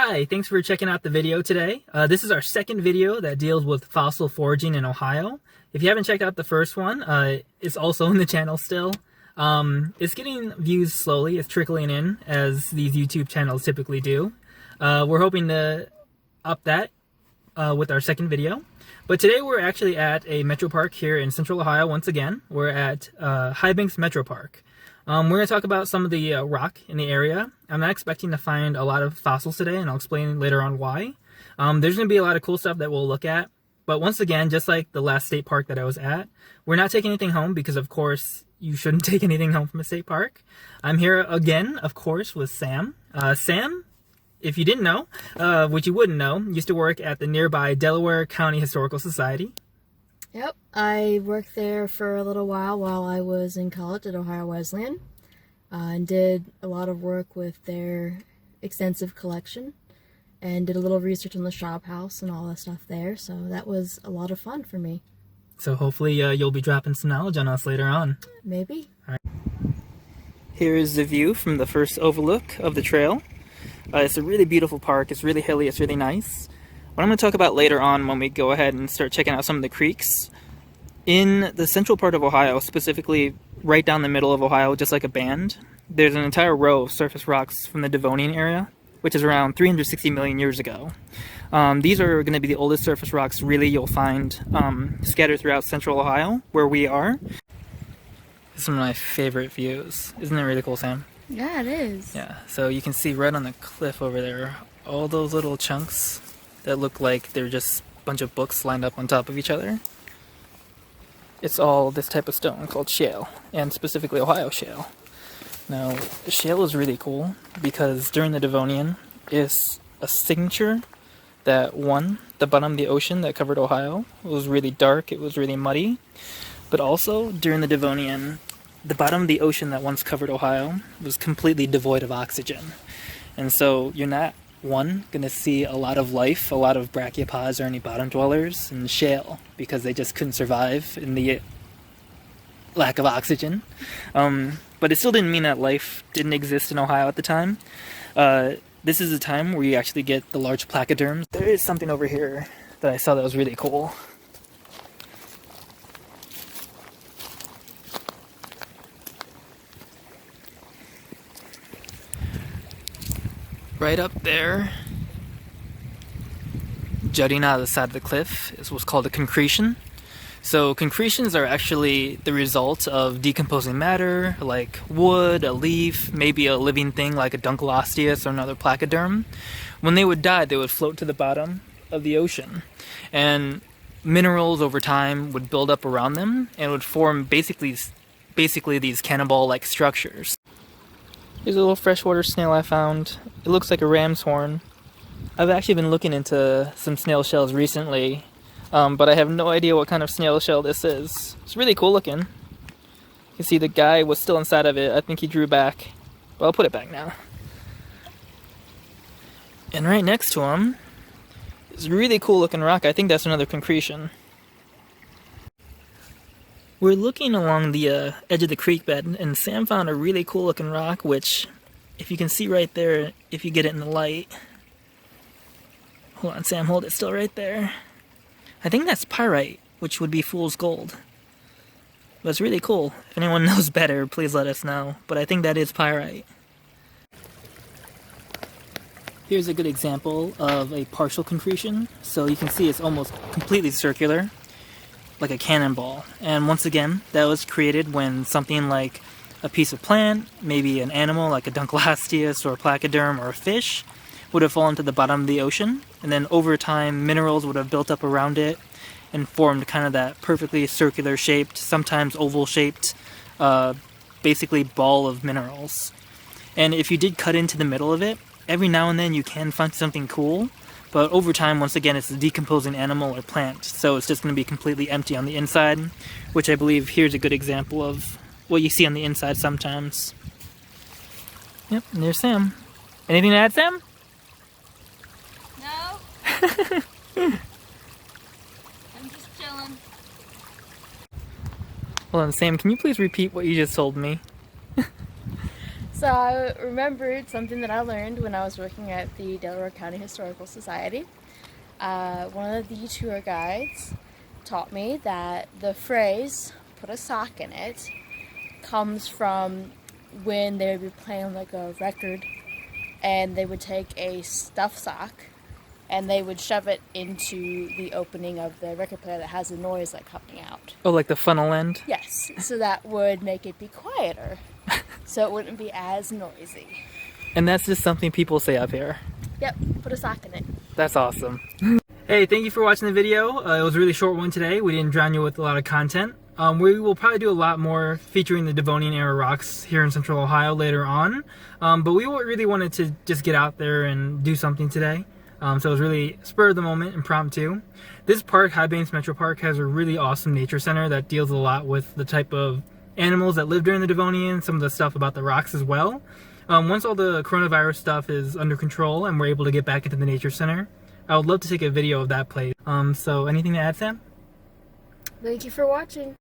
Hi, thanks for checking out the video today. This is our second video that deals with fossil foraging in Ohio. If you haven't checked out the first one, it's also on the channel still. It's getting views slowly, it's trickling in as these YouTube channels typically do. We're hoping to up that with our second video. But today we're actually at a metro park here in central Ohio once again. We're at High Banks Metro Park. We're going to talk about some of the rock in the area. I'm not expecting to find a lot of fossils today, and I'll explain later on why. There's going to be a lot of cool stuff that we'll look at. But once again, just like the last state park that I was at, we're not taking anything home because, of course, you shouldn't take anything home from a state park. I'm here again, of course, with Sam. Sam, if you didn't know, which you wouldn't know, used to work at the nearby Delaware County Historical Society. Yep, I worked there for a little while I was in college at Ohio Wesleyan, and did a lot of work with their extensive collection, and did a little research on the shop house and all that stuff there, so that was a lot of fun for me. So hopefully you'll be dropping some knowledge on us later on. Maybe. All right. Here is the view from the first overlook of the trail. It's a really beautiful park, it's really hilly, it's really nice. What I'm going to talk about later on when we go ahead and start checking out some of the creeks. In the central part of Ohio, specifically right down the middle of Ohio, just like a band, there's an entire row of surface rocks from the Devonian area, which is around 360 million years ago. These are going to be the oldest surface rocks really you'll find scattered throughout central Ohio, where we are. This is one of my favorite views. Isn't that really cool, Sam? Yeah, it is. Yeah, so you can see right on the cliff over there, all those little chunks that look like they're just a bunch of books lined up on top of each other. It's all this type of stone called shale, and specifically Ohio shale. Now, shale is really cool because during the Devonian, it's a signature that the bottom of the ocean that covered Ohio. It was really dark, it was really muddy, but also during the Devonian, the bottom of the ocean that once covered Ohio was completely devoid of oxygen. And so you're not going to see a lot of life, a lot of brachiopods or any bottom dwellers in shale because they just couldn't survive in the lack of oxygen. But it still didn't mean that life didn't exist in Ohio at the time. This is a time where you actually get the large placoderms. There is something over here that I saw that was really cool. Right up there, jutting out of the side of the cliff, is what's called a concretion. So concretions are actually the result of decomposing matter, like wood, a leaf, maybe a living thing like a Dunkleosteus or another placoderm. When they would die, they would float to the bottom of the ocean. And minerals over time would build up around them and would form basically these cannonball-like structures. Here's a little freshwater snail I found. It looks like a ram's horn. I've actually been looking into some snail shells recently, but I have no idea what kind of snail shell this is. It's really cool looking. You can see the guy was still inside of it. I think he drew back. Well, I'll put it back now. And right next to him is a really cool looking rock. I think that's another concretion. We're looking along the edge of the creek bed, and Sam found a really cool looking rock, which, if you can see right there, if you get it in the light. Hold on, Sam, hold it still right there. I think that's pyrite, which would be fool's gold. But it's really cool. If anyone knows better, please let us know. But I think that is pyrite. Here's a good example of a partial concretion. So you can see it's almost completely circular, like a cannonball. And once again, that was created when something like a piece of plant, maybe an animal like a Dunkleosteus or a placoderm or a fish, would have fallen to the bottom of the ocean, and then over time minerals would have built up around it and formed kind of that perfectly circular shaped, sometimes oval shaped, basically ball of minerals. And if you did cut into the middle of it, every now and then you can find something cool, but over time, once again, it's a decomposing animal or plant, so it's just going to be completely empty on the inside, which I believe here's a good example of what you see on the inside sometimes. Yep, and there's Sam. Anything to add, Sam? No. I'm just chilling. Hold on, Sam, can you please repeat what you just told me? So I remembered something that I learned when I was working at the Delaware County Historical Society. One of the tour guides taught me that the phrase, put a sock in it, comes from when they would be playing like a record and they would take a stuffed sock and they would shove it into the opening of the record player that has a noise like coming out. Oh, like the funnel end? Yes, so that would make it be quieter, so it wouldn't be as noisy. And that's just something people say up here. Yep, put a sock in it. That's awesome. Hey, thank you for watching the video. It was a really short one today. We didn't drown you with a lot of content. We will probably do a lot more featuring the Devonian era rocks here in Central Ohio later on. But we really wanted to just get out there and do something today. So it was really spur of the moment, impromptu. This park, High Banks Metro Park, has a really awesome nature center that deals a lot with the type of animals that lived during the Devonian, some of the stuff about the rocks as well. Once all the coronavirus stuff is under control and we're able to get back into the nature center, I would love to take a video of that place. So anything to add, Sam? Thank you for watching.